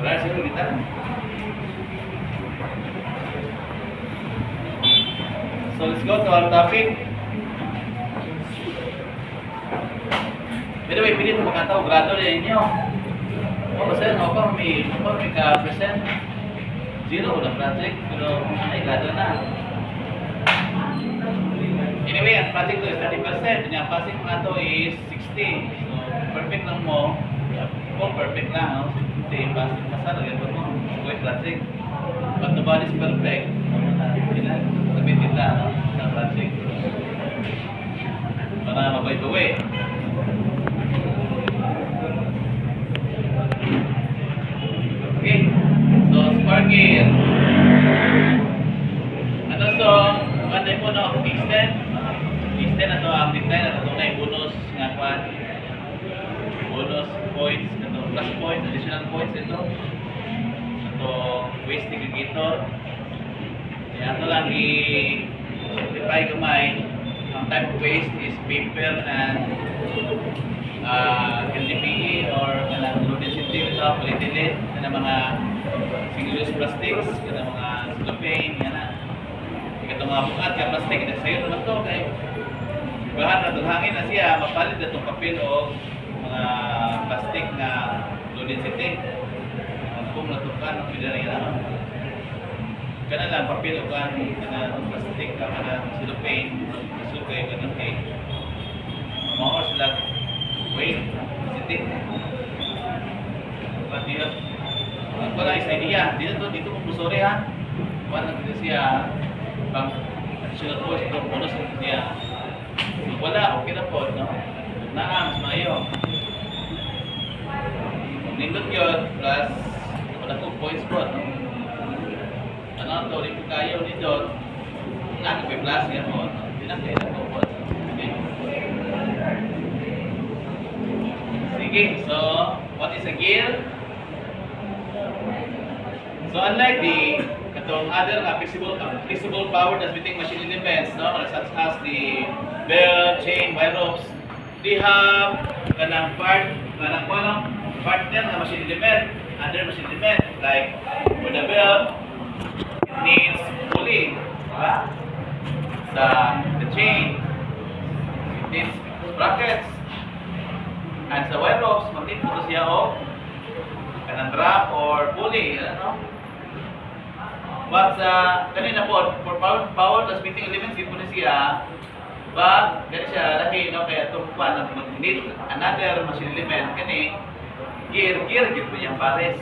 Wala siguro kita. So let's go to our topic. By the way, pili ito makataw, grado rin ninyo. O kasi ano pa, may ka-percent. 0 na project, pero ay grado na. Anyway, ang project ko is 30%. Yung passing ko na ito is 60. So, perfect lang mo. Kung perfect lang, no? 60, passing pa sa lagyan mo. So, yung project. But nobody is perfect. Sabihin na, no? Sa project. Para mabay-baway. Okay. So, spark gear. Ano so, maganda mo no, extend na to ang design na ito na bonus nga kwan. Bonus points, ito plus points, additional points ito. Ito waste segregator. Kaya ito lang i-simplify kamay. Ang type of waste is paper and LDPE or low density ito, polyethylene, na mga single-use plastics, na mga cellophane, yan na. Itong mga bukat, kaya plastic, ito sa'yo naman ito, kaya bahan na itong hangin na siya, mapalit na itong papel o mga plastic na low density. Kung natukan, ang pwede na yan. Kaya lang, papel o kan, plastic, kaya cellophane, sukay, ganun kay mga sila weight, density. Pati yun. Wala isa idea. Dito kung pusore ha. Wala dito siya bang additional points ito bonus dito siya. Wala, okay na po, no? Naam, sumayo. Nindot yun, plus wala ko points po, no? Ano ito, rin po kayo nito. Nagpay plus yan po, no? Hindi na kayo na po. Sige, so what is a gear? So unlike the other flexible power transmitting machine elements, no, such as the belt, chain, wire ropes, they have kanang partner na machine element, other machine element like for the belt, it needs pulley, diba? The chain, it needs sprockets, and sa wire ropes, magnet po siya o kanang drop or pulley, ano? But kanina po, for power transmitting elements, hindi po na siya. But, ganun siya, laki, no? Kaya itong mag-need another machine element. Kani, gear po niyang pares.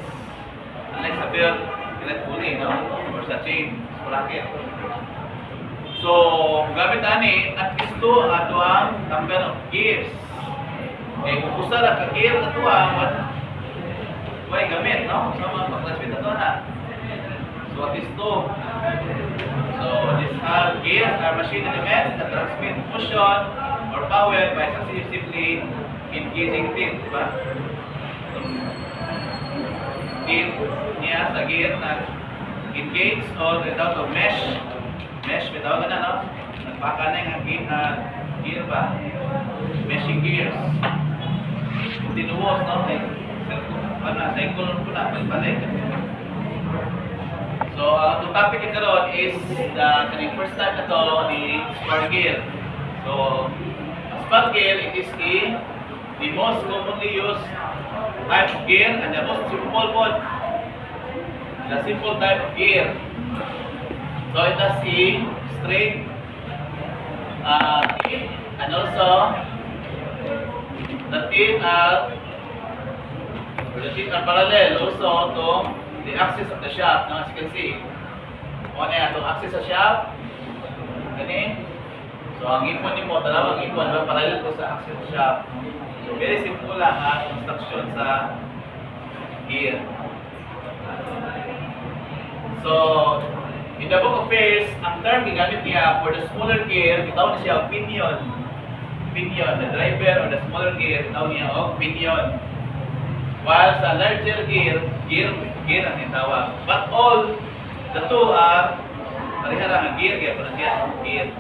Unlike sa belt, kailan pulley, no? Or sa chain, sprocket. So, gamit ani, at least to, ato ang number of gears. Eh, kung kusa lang ka-gear na ito, gamit, no? So, mag-transmit na ito na. So what is two? So these are gears are machine elements that transmit motion or power by successively engaging teeth, diba? Teeth niya sa gear na engage or without of mesh bitaw na, no? Nagpaka na yung gear ba? Meshing gears. Tinuos, no? Cycle ko na, balik. So, ang topic ito ron is the first type na ito, the spark gear. So, spark gear, it is the most commonly used type of gear and the most simple one. The simple type of gear. So, it has a straight teeth and also the teeth are parallel also to the axis of the shaft, no, as you can see. O na itong axis sa shaft. Gani. So, ang ipon ni mo, talawang ipon, parallel ko sa axis sa shaft. So, very simple lang ang construction sa gear. So, in the book of Pairs, ang term ginamit niya for the smaller gear, itaw na siya pinion. Pinion, the driver or the smaller gear, itaw niya o pinion. While sa larger gear ang tinatawag. But all the two are parehara ang gear para siya gear.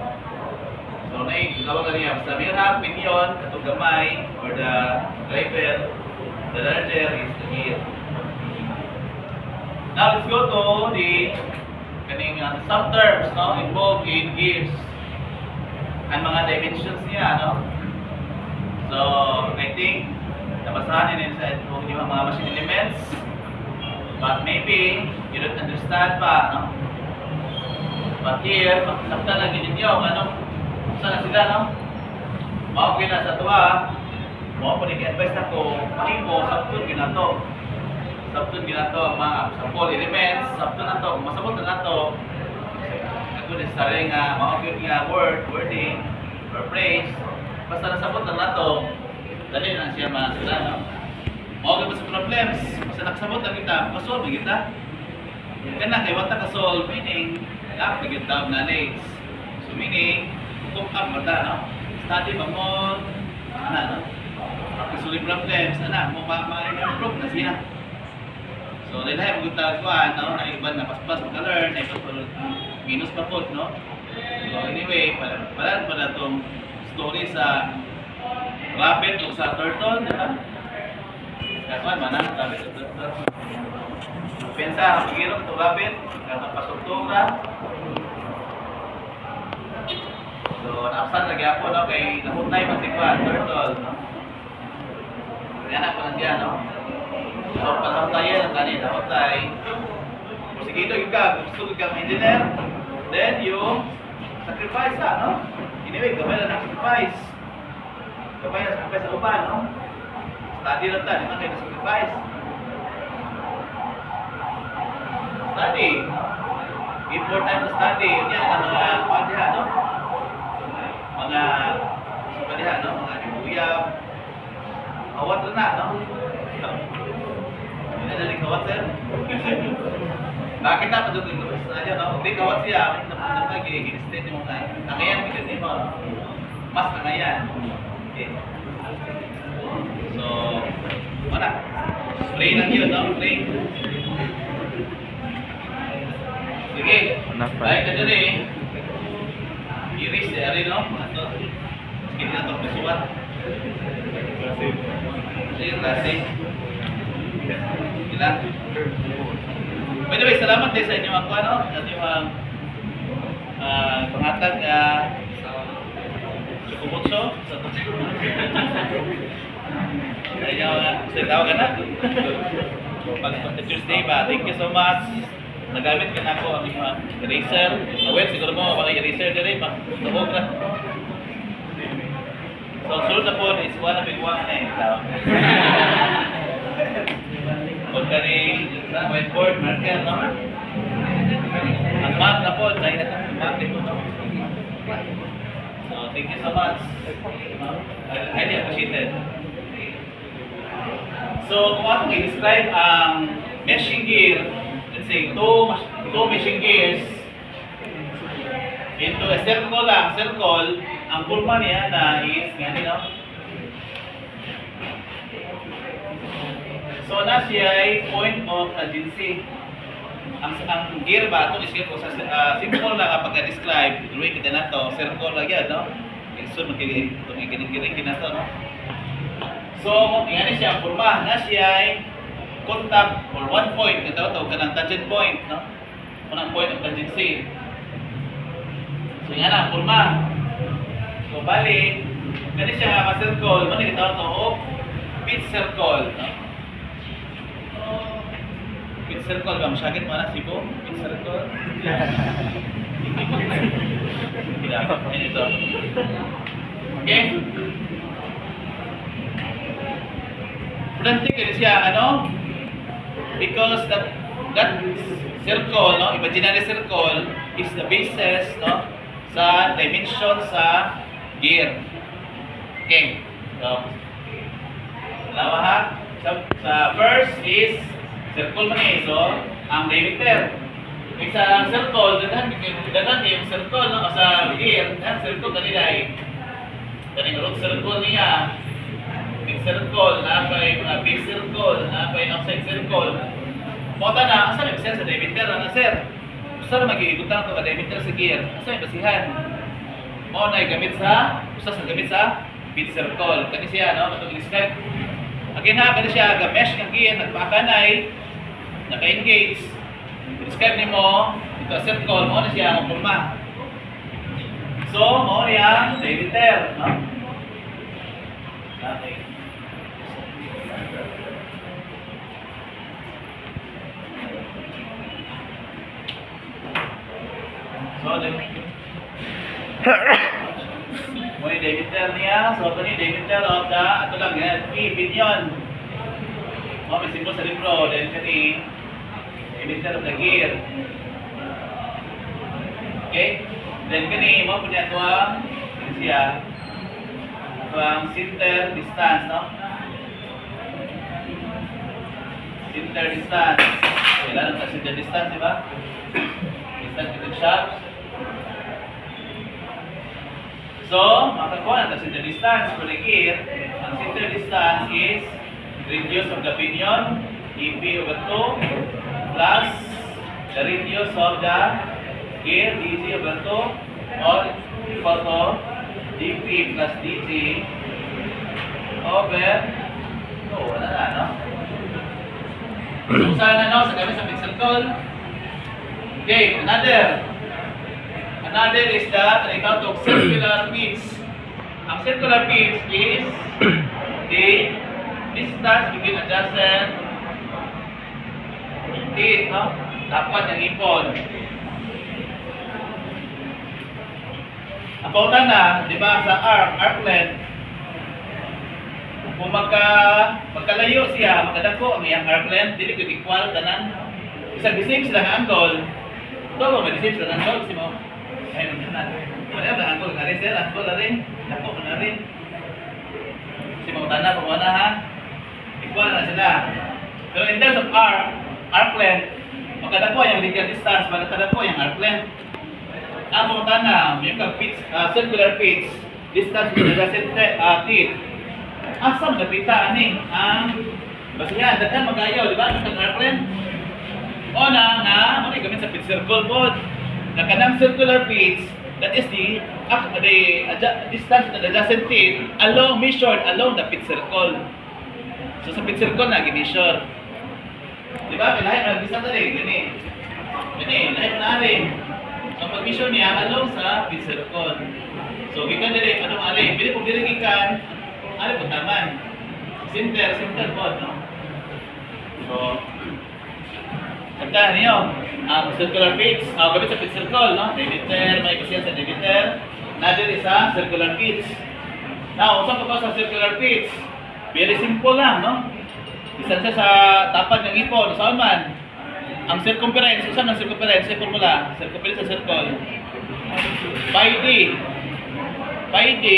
So tawag na niya sa mirhab, pinion, katong gamay or the driver The larger is the gear. Now let's go to the some terms no, involved in gears. Ang mga dimensions niya, no? So, I think nabasahan niyo sa yung mga machine elements. But maybe you don't understand pa, no? But here, makita lang ninyo, ano? Saan sila, no? Mao na sa tuwa, mo po nag-advise ako, mahimo sabton ginato. Sabton ginato ang mga sample elements, sabton na to, masabot na to. Ako necessary nga mao nga wording or phrase, basta nasabot na to, dali na siya sila, no? Mao gyud sa problems, basta nakasabot na kita, masolve kita. Kana kay wata ka solve meaning lack gyud daw knowledge. So meaning cook up mata, no? Study mamon, ana, no? Solve problems, ana, mo ma-improve na siya. So, dahil mo gutag kuan, no, na iban na paspas mo ka-learn, na iban minus pa po, no? So, anyway, pala tong story sa rabbit o sa turtle, di ba? Kaya kuan, mana, rabbit o turtle. Pensa, pagirok to rabbit, kapasok na. So, naapsan lagi ako, no, kay nahutay masikwan, turtle, no? Kaya na ko na siya, no? So, panahutayan ang kanin, nahutay. Kung sige ito, gusto ka engineer, then yung sacrifice ka, no? Anyway, gabay na ng sacrifice. Gabay na sacrifice sa upan, no? Study lang tayo, naman kayo na sacrifice. Study. Before time to study, yan ang mga padiha, no? Mga padiha, no? Mga ibuyab. Awat na, no? Hindi na rin kawat, sir. Bakit na pa doon yung aja, no? Hindi kawat siya. Gini-state mo nga. Nangayan, kasi mo. Mas nangayan. Okay. So, wala. Spray lang yun, no? Spray. Sige. Baik ka dyan eh. Iris, ari, no? Ito. Sige na ito, pasuwat. Sige, klaseng. Gila. By the way, salamat din sa inyo ako, ano? Sa inyong pangatag Chukubutso. Ayaw nga, sa tawag ka na. Pag-Tuesday ba, thank you so much. Nagamit ka na ako ang mga eraser. Awet, siguro mo, mga eraser din rin. Mahubog na. So, sunod na po is one na bigwang na eh. Huwag ka rin sa whiteboard, marker, no? Ang map na po, dahil na map din po, no? So, thank you so much. Highly appreciated. So, kung atong i-describe ang meshing gear, let's say, two meshing gears into a circle lang, ang pulma niya na is, ganyan, no? So, na siya ay point of tangency. Ang gear ba, ito is sa simple lang kapag describe, drawing kita na to, circle lang yan, no? So, magkikinig na to, no? So, yan siya ang pulma. Na siya ay contact or one point, ito kanang tangent point, no? Unang point of tangency. So, yan ang pulma. So, bali, ganun siya nga ka-circle, ano kita ito, pitch circle, no? Pitch circle ba? Masyagit mo na, Sibo? Pitch circle? Yan ito. Okay? Prantik yun siya, ano? Because that circle, no? Imaginary circle is the basis, no? Sa dimension sa gear. Okay. So, dalawa ha. Sa first is circle man eh. So, ang diameter. Sa circle, dagan yung circle, no? Sa gear, ang circle kanila ay kaning root circle niya. Big circle, napay mga big circle, napay outside circle. Mota na, asa na basihan sa diameter, ano sir? Usa na mag-iigutan ko ka diameter sa gear. Asa yung basihan? Mo na gamit sa, usa sa gamit sa big circle. Kani siya, no? Matong describe. Again ha, kasi siya ga-mesh ng gear, nagpakanay, naka-engage. Describe nimo ito a circle, mo na siya ang forma. So, mo niya diameter, no? Okay. So, mo ni diameter niya, so ito ni diameter of the, ito lang yan, opinion. Mo, may simbol sa libro, then kani, diameter of the gear. Okay? Then kani, mo punya ito ang, siya, ito ang center distance, no? Center distance. Kailangan sa center distance, di ba? Distance between shafts. So, makakuha na center distance for the gear. Ang center distance is radius of the pinion, EP over 2, plus the radius of the gear, DC over 2, or equal to DP plus DC over, wala na, no? So, saan na, no? Sa gamit sa big circle. Okay, Another is the account of circular pitch. Ang circular pitch is the distance between adjacent teeth, no? Dapat yung ipon. Ang pautan na, di ba, sa arc length, kung magkalayo siya, magkadako ang iyang arc length, dili ko equal, tanan. Isang dising sila ng angle, ito mo, may dising sila ng angle, si mo. Ayun na. Wala na angle na rin, sir. Angle na rin. Dako na rin. Si mga tanda, kung wala ha, equal na sila. Pero in terms of arc length, magkadako yung radial distance, magkadako yung arc length. Ang mga tanda, yung circular pitch, distance between the teeth. Asam napita ani ang basihan daghan magayo, di ba? Ang arc length. O na, mo gamit sa pitch circle board. Na kanang circular pitch, that is the distance to the adjacent teeth measured along the pitch circle. So sa pitch circle na gi-measure. Di ba? Lahat ang distance na rin. Gani, lahat na rin. So pag-measure niya along sa pitch circle. So gikan dire anong ari? Bili kung dire gikan, ari po taman. Center board, no? So tanda niyo, ang circular pitch, gamit sa pitch circle, no? Diameter, may kasi sa diameter. Another is a circular pitch. Now, usap ko sa circular pitch. Very simple lang, no? Isa siya sa tapat ng ipon, saan man. Ang circumference, usan ng circumference, sa formula, circumference sa circle. Pi d,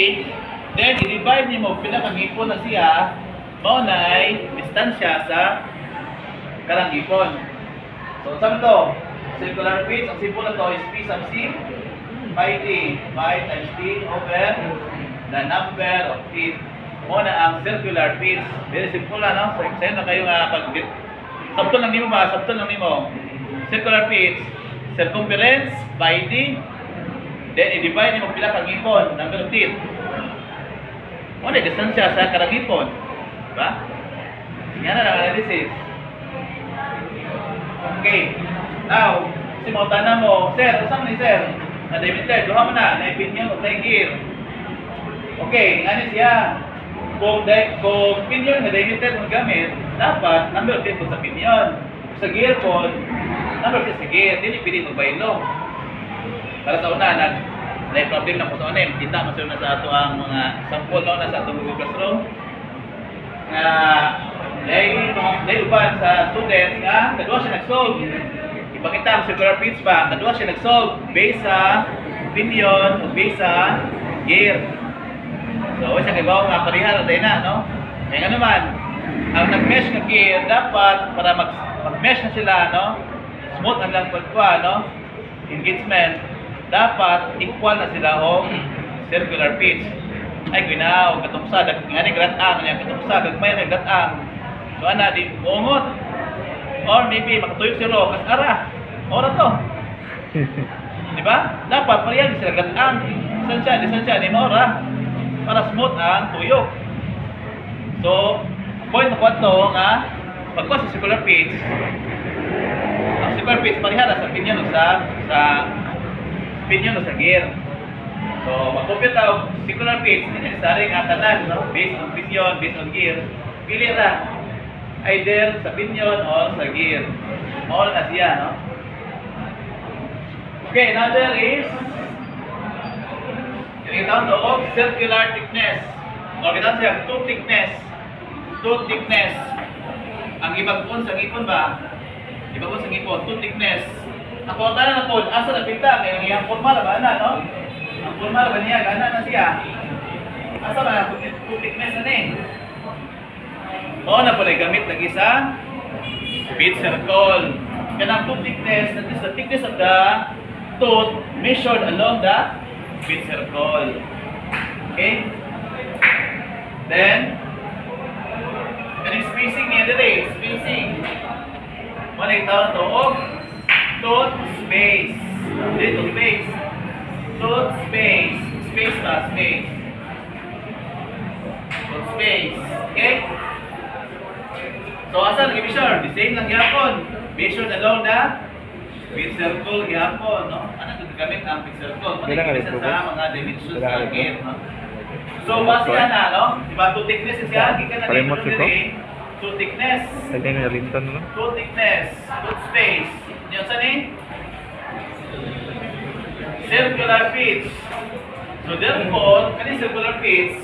then i-divide niyo mo, pinakang ipon na siya, maunay, distansya sa karang ipon. So, saan to? Circular pitch, ang simple na to is P sub C, pi d, pi times d over the number of teeth. Muna ang circular pitch. Very simple na, no? So, sa'yo na kayo nga sabton lang nimo. Circular pitch, circumference, pi d, then i-divide nimo pila kang ipon, number of teeth. Muna, distansya sa karang ipon. Diba? Yan na ang analysis. Okay. Now, si mga tanan mo, sir, usang ni sir? Na diameter, duha mo na opinion o gear. Okay, ano siya? Kung opinion na diameter mo gamit, dapat number of teeth sa opinion. Sa gear po, number of teeth sa gear, hindi pili mo baylo. Para sa una, may problem na po sa una, kita mo na sa ato ang mga sample no, na sa atong Google Classroom. Dahil uban sa students nga, kadua siya nag-solve. Ipakita ang circular pitch pa, kadua siya nag-solve based sa opinion o based sa gear. So, siya kaibaw nga parihar tayo na, no? Kaya nga naman, ang nag-mesh ng gear, dapat para mag-mesh na sila, no? Smooth ang lang pagkuha, no? Engagement, dapat equal na sila o circular pitch. Ay, ginaw, katungsa, nga ni gratang, katungsa, gagmay na gratang. So, ana, di bungot. Or maybe, makatuyok si Ro, kas ara. Ora to. Di ba? Dapat, parehas sila gratang. Distansya, di maora. Para smooth ang tuyok. So, point na kwarto nga pagkuha sa circular pitch. Ang circular pitch parihara sa pinion o sa pinion o sa gear. So, mag-compute ang circular pitch, hindi necessary nga tanan, no? Based on pinion, based on gear. Pili ra either sa pinion or sa gear. All na siya, no? Okay, another is yung tawag doon, circular thickness. O kita siya, tooth thickness. Tooth thickness. Ang ibagpon sa ngipon ba? Ibagpon sa ngipon, tooth thickness. Ang kontanan na po, asa na pinta, kaya yung formal ba na, no? Ang formal ba niya, gana na siya. Asa ba na, tooth thickness na eh. Oo na po na gamit lagi sa pitch circle. Kaya ang tooth thickness, that is the thickness of the tooth measured along the pitch circle. Okay? Then, kaning spacing niya dito, spacing. Muna itawag ito, tooth space. Dito, space. Tooth space. Space ba? Space. Tooth space. Okay? So, asa nag-measure? The same lang yapon. Measured along the pitch circle yapon, no? Ano ito gamit ang pitch circle? Manigibisa sa mga dimensions ng gear, no? So, base na, no? Diba, two thickness siya. Kika na dito rin. Two thickness. Two thickness. Tooth space. Yun saan eh? Circular pitch. So, therefore, kani circular pitch,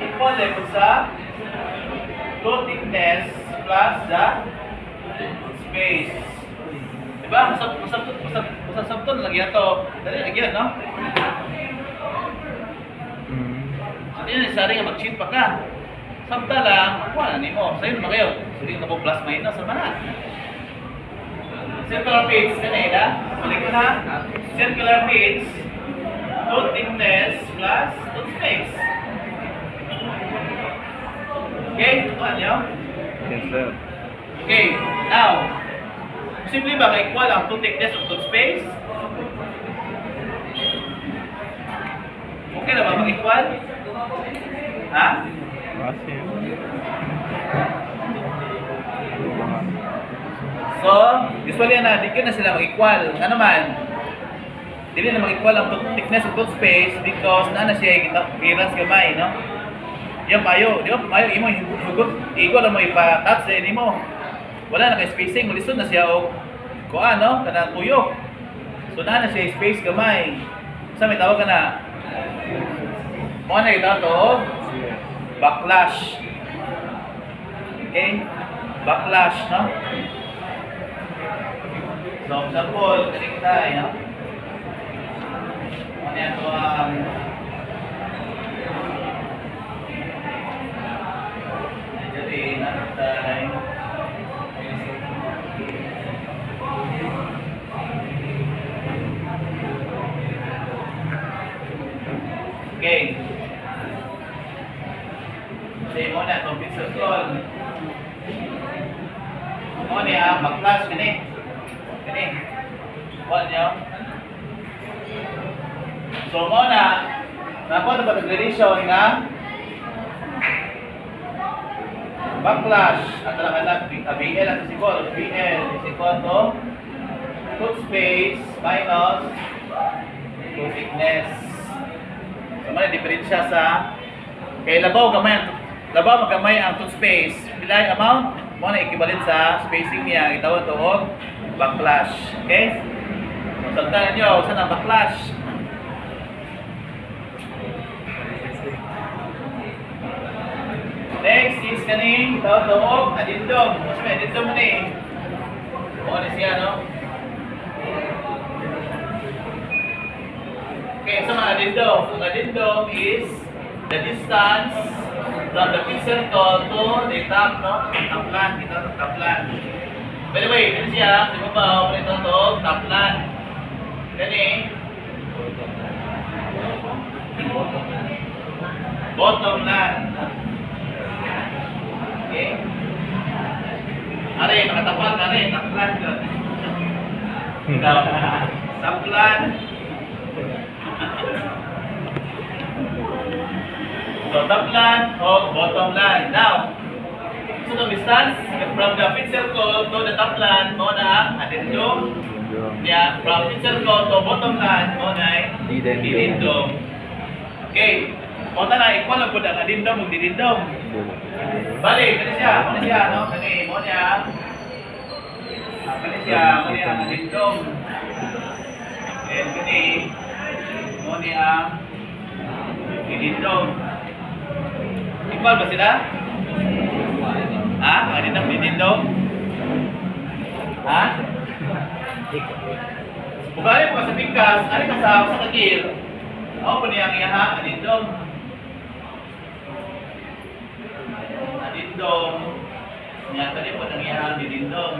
equal level sa two thickness plus the space. Diba? Masabton lang yan to. Dali lagyan, no? So, hindi na necessary nga mag-cheat pa ka. Sabta lang, wala na mo. Sa'yo naman kayo. Hindi na po plus minus sa mga. Circular pitch, kanina. Balik ko na. Circular pitch, tooth thickness plus tooth space. Okay? Ito nyo? Yes, sir. Okay, now, simple ba ma-equal ang tooth thickness of tooth space? Okay na ba mag-equal? Ha? Kasi. So, usually na, di na sila mag-equal. Ano man? Di na mag-equal ang thickness of tooth space because na siya clearance gamay, no? Yung payo, di ba? Payo, imo hugot, equal mo ipa-touch sa mo. Wala na kay spacing, malisod na siya o kuan, no? Kanang tuyok. So, na siya space gamay. Sa may tawag ka na, mo na ito to, backlash. Okay? Backlash, no? So, example, kaling tayo, no? Ano yan ito jadi, natin okay. Say mo na itong pixel call. Mo niya, mag-flash gani. Gani. What niyo? So mo na, napo na ba relation nga backlash at talaga BL at siguro BL is equal to tooth space minus tooth thickness. So man diferensya sa kay labaw magamay ang tooth space. Pilay amount mo na equivalent sa spacing niya itawag to og backlash. Okay? So tandaan niyo saan ang backlash. Next is kaning tawag to og addendum. Kasi may addendum mo ni. O ni siya, no? Okay, so mga addendum. Ang addendum is the distance from the pitch circle to the top, no? Taplan. Ito ang taplan. By the way, ito siya. Di ba ba? Ito to, taplan. Kani? Bottom line. Okay? Are, nakatapat na rin. Taplan ka. Taplan. So, top line o bottom line. Now, So the distance from the pit circle to the top land mo na adendum. Yeah, from pit circle to bottom land mo na didindum. Okay. Mo na equal lang pud ang adendum ug didindum. Bali, kani siya, no? Kani mo niya. Kani siya, mo niya ang adendum. And kani mo niya didindum. Equal ba sila? Ha? Ang didindum? Ha? Bugari mo sa pingkas, ano ka sa kagil? Ako pa niya ang iyaha, adindom. Adindom. Niya tali po ng iyaha, adindom.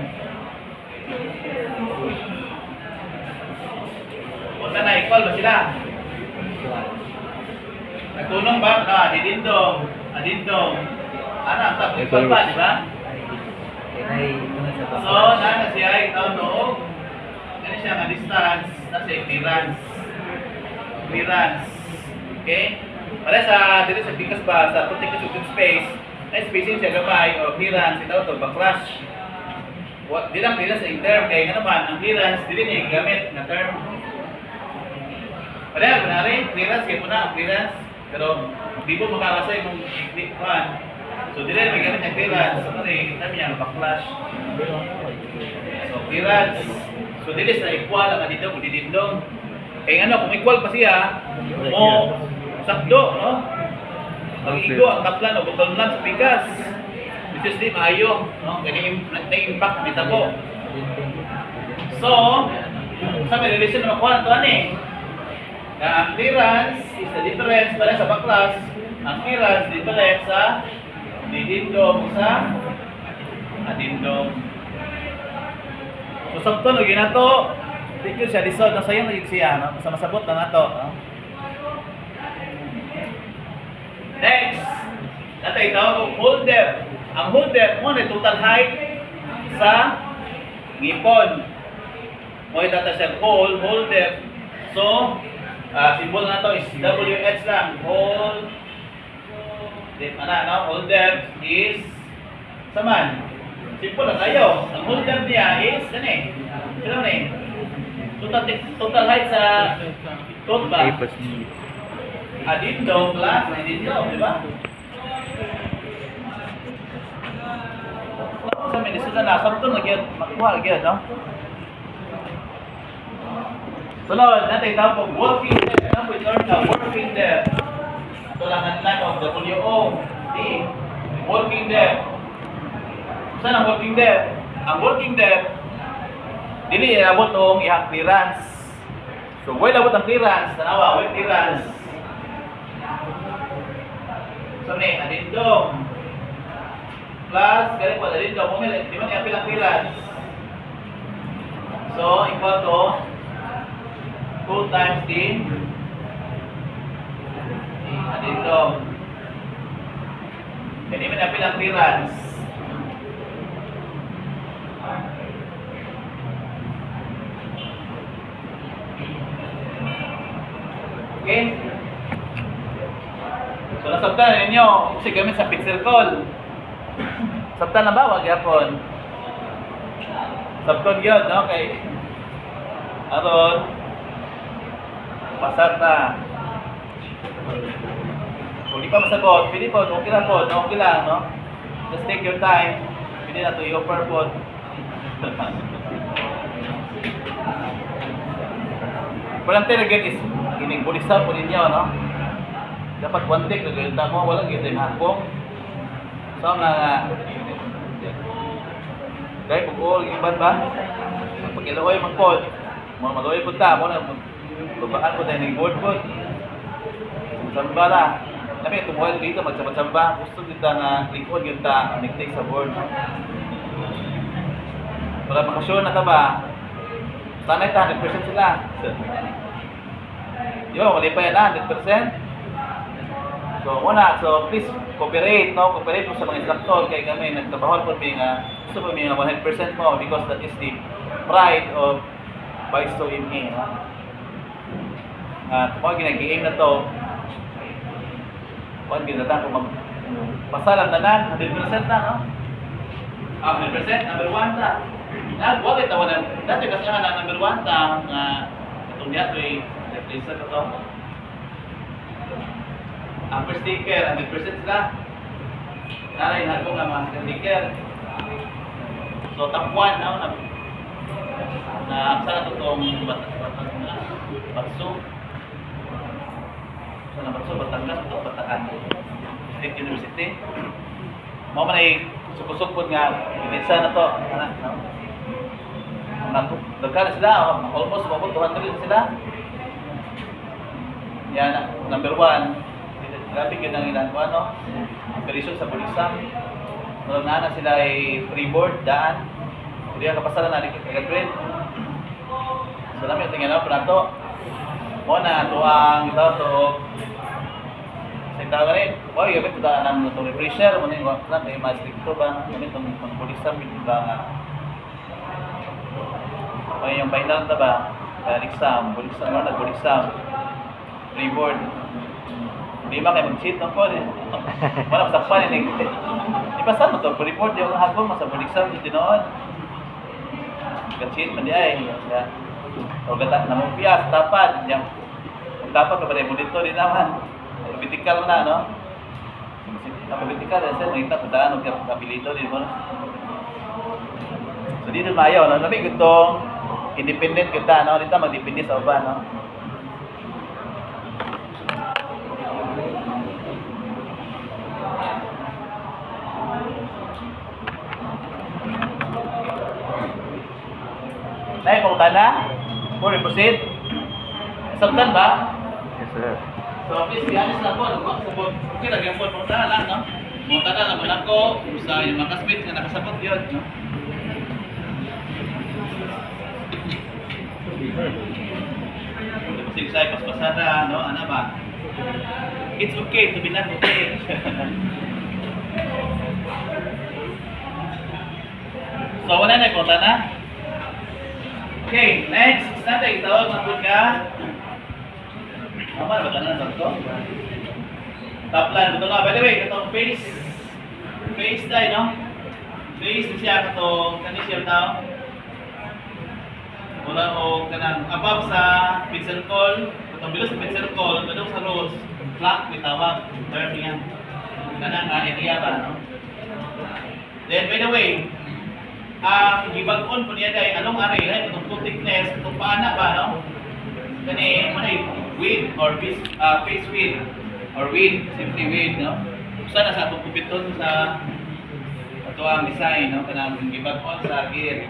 Punta na, equal ba sila? Nagtunong ba? Adindom. Adindom. Ano, ang top equal pa, di ba? So, na siya itaw noong ano siya nga distance na siya clearance. Clearance. Okay? Para sa dito sa pingkas ba sa protected open space, ay spacing siya gamay o clearance itaw to backlash. What di lang clearance sa term kay nga naman ang clearance dili niya gamit na term. Para kunari clearance kay muna ang clearance pero di mo makakasay mong iklipan. So dili na may gamit ang clearance. So kani namin niya backlash. So clearance. So dili sa equal ang adindom ug didindom. Kaya ano kung equal pa siya mo sakdo no? Ang igo ang taplan o button lang sa pingkas. Which is di maayo no? Kani na-impact dito po. So sa may relation na makuha ito ani. Ang clearance is the difference para sa backlash. Ang clearance difference sa didindom sa adindom. So sakto no ginato, dito siya lisod na sayo nagig siya no, sa masabot na nato, no? Next, natay tawag og hole depth. Ang hole depth mo na total height sa ngipon. Mo itata siya hole depth. So, symbol na to is WH lang, hole depth no? Hole depth is saman. Simple na tayo. Ang hole depth niya is gani. Kailan ni? Total height sa tote ba? Adindom plus adindom, di ba? Sa minisuda na sabto na gyud makuha gyud, no? Sunod, natin tawag po working depth. Ano po ito na working depth? Ito lang ang line of WO. D. Working depth. Saan ang working depth? Ang working depth, dili inabot ang iyang clearance. So, why labot ang clearance? Tanawa, why clearance? So, ni, adindom. Plus, kaya po, adindom. Di man i-apil ang clearance. So, equal to 2 times the adindom. Di man i-apil ang clearance. Okay? So, nasabtan ninyo kasi gamit sa pit circle. Sabtan na ba? Wag yapon. Sabton yun, no? Okay. Aron. Pasar na. Kung di pa masagot, pwede po, okay lang po, okay lang, no? Just take your time. Pwede na to i-offer po. Walang again is inigbulisan po ninyo, no? Dapat one take, nagayunta mo, walang gito yung hakong. So, nga dahil pag-uol, iban ba? Pag-iloy, magpod. Mag-uloy po ta, mo na, babaan po tayo ng board po. Samba na. Kami, tumuhay dito, magsamba-samba. Gusto kita na likod yung ta, nag-take sa board. Para makasyon na ta ba? Sanay ta, 100% sila. Yo, wali pa yan na, 100%. So, so please cooperate, no? Cooperate mo sa mga instructor kay kami nagtrabaho po may gusto po may 100% mo because that is the pride of Vice MA, no? At kung ginag-aim na to, kung ginatan kung magpasalang tanan, 100% na, no? 100%, number 1 ta. Nagwag ito, dati kasi nga number 1 ta, itong niya, ito replacer ko to. Ang first sticker, 100% sila. Naray, nagwag ang mga sticker. So, top 1, no? Saan na itong Batso? Saan na Batso? Batangas, ito Batakan. State University. Mga man ay sukod-sukod nga, pinisa na to. Nagka na sila, almost 200 sila. Yan, number 1. Grabe yun ang ilan ko, ano? Operation sa Bulisang. Nung na sila ay freeboard, daan. Hindi ang kapasalan na nag-grade. So, namin yung tingin na to. Muna, ito ang ito, sa ito rin. O, gamit ito ang itong refresher. Muna yung waklan, may mas dito ba? Gamit itong Bulisang, ba nga. O, yung final na ba? Exam, Bulisang, nag-Bulisang. Freeboard. Hindi ba kayo mag-cheat ng code? Wala masakpan yun. Di ba saan mo ito? Report yung hagong masa buliksam yung dinoon. Mag-cheat man di ay. O gata, namumpias, tapad. Kung tapad ka ba rin, dito din naman. Vertical na, no? Ako vertical, kasi makita ko daan, kapilito din mo. So dito maayaw, no? Lamig itong independent kita, no? Dito mag-depende sa uban, no? Nay, kung tana, more proceed. Sabtan ba? Yes, sir. So, please be honest lang po. Sabot, okay, lagyan po mo tana lang, no? Mo tana lang ko sa yung mga kasbit na nakasabot yun, no? Sige sa'yo, paspasara, no? Ano ba? It's okay to be not okay. So, wala na kung tana. Okay, next, natin itawag ng ka. Apa ba tanan sa to? Top line ito nga. By the way, itong face tayo, no? Face siya katong kani siya tao. Mula o kanang above sa pin circle, itong below sa pin circle, kadong sa rows, flank bitawag term yan. Kanang area ba, no? Then by the way, ang gibag-on po niya dahil anong area, right? Itong full thickness, itong paana ba, no? Kani, manay, width or face width or width, simply width, no? Sana sa itong kupiton sa ito ang design, no? Kanang gibag-on sa gear.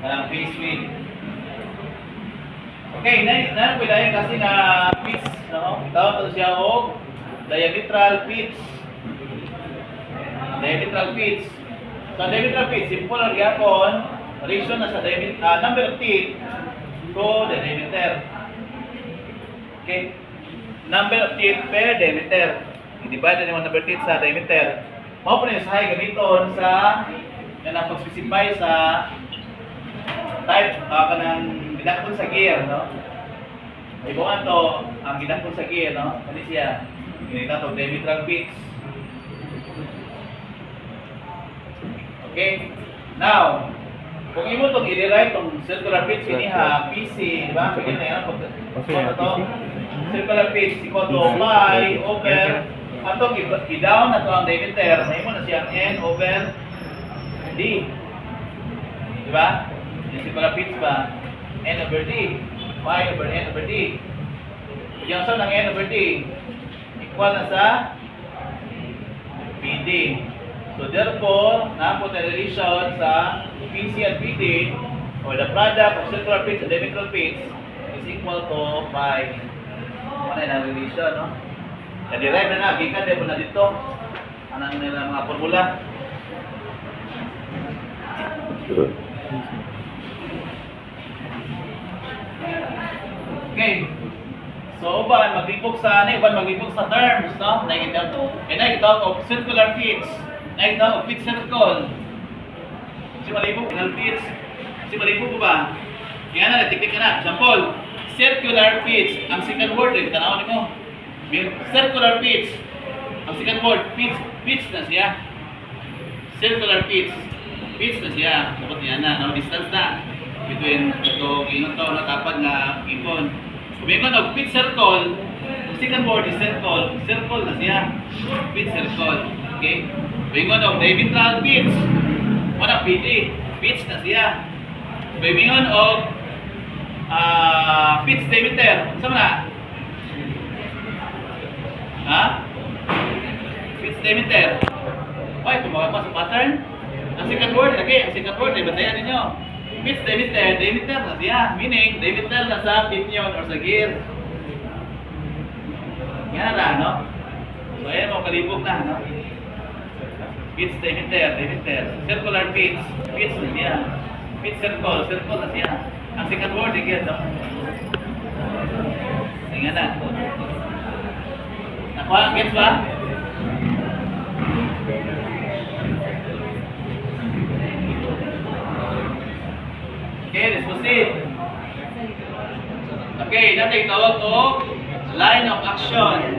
Kanang face width. Okay, na po dahil kasi na pitch, no? Tawag ito siya o diametral pitch. Diametral pitch. So, diametral pitch, simple ang gyapon, ratio na sa number of teeth to the diameter. Okay? Number of teeth per diameter. I-divide na yung number of teeth sa diameter. Mao po na yung sahay gamiton sa na pag-specify sa type kanang ginakon sa gear, no? Ibuan to ang ginakon sa gear, no? Ano siya? Ginita to diametral pitch. Okay? Now, kung imo itong i-rewrite itong circular pitch iniha, PC, di ba? Pagyan na yan. Circular pitch equal to pi over atong i-down na ito ang diameter. Na imo na siyang n over d. Di ba? Yung circular pitch ba? N over d. Pi over n over d. Yung sa ng n over d equal na sa PD. So therefore, na-put na relation sa PC and PD or the product of circular pitch and diametral pitch is equal to pi. Ano na relation, no? Na-derive na gikan din po na dito. Anong nila mga formula? Okay. So, uban maglibog sa terms, no? Nakikita to. And nakikita of circular pitch. Nakikita of pitch circle. Si malibog, final pitch. Si malibog ba? Yan na, tiktik ka na. Example, circular pitch. Ang second word, tanawan mo. Circular pitch. Ang second word, pitch na siya. circular pitch. Pitch na siya. Dapat niya na, no? Distance na. Between ito, ingon to, natapad na ipon. Kumingon og pitch circle, ang second word is circle. Circle na siya. Pitch circle. Okay? Kumingon og diametral pitch. Wala PD. Pitch na siya. Kumingon og pitch diameter. Saan mo na? Ha? Pitch diameter. Okay, tumawa pa sa pattern. Ang second word, lagi. Ang second word, ibatayan ninyo. Pitch diameter, diameter na siya. Meaning, diameter na sa pinion or sa gear. Yan na, no? So, ayan mo, kalibog na, no? Pitch diameter, diameter. Circular pitch. Pitch na siya. Pitch circle, circle na siya. Ang second word, again, no? Tingnan na. Nakuha, gets ba? Okay, let's proceed. Okay, natin tawag o line of action.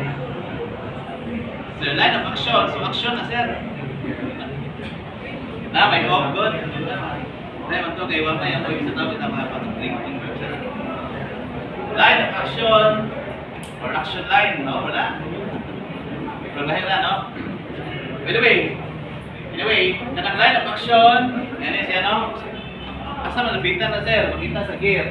So, line of action. So, action na, sir. Na, may off, good. Dahil man ito, kay Wama yan po yung sa tawag na mga patutring. Line of action or action line, no? Wala. Pero lahir na, no? Anyway, kanang line of action, yan siya, no? Asa man nabita na, sir? Makita sa gear.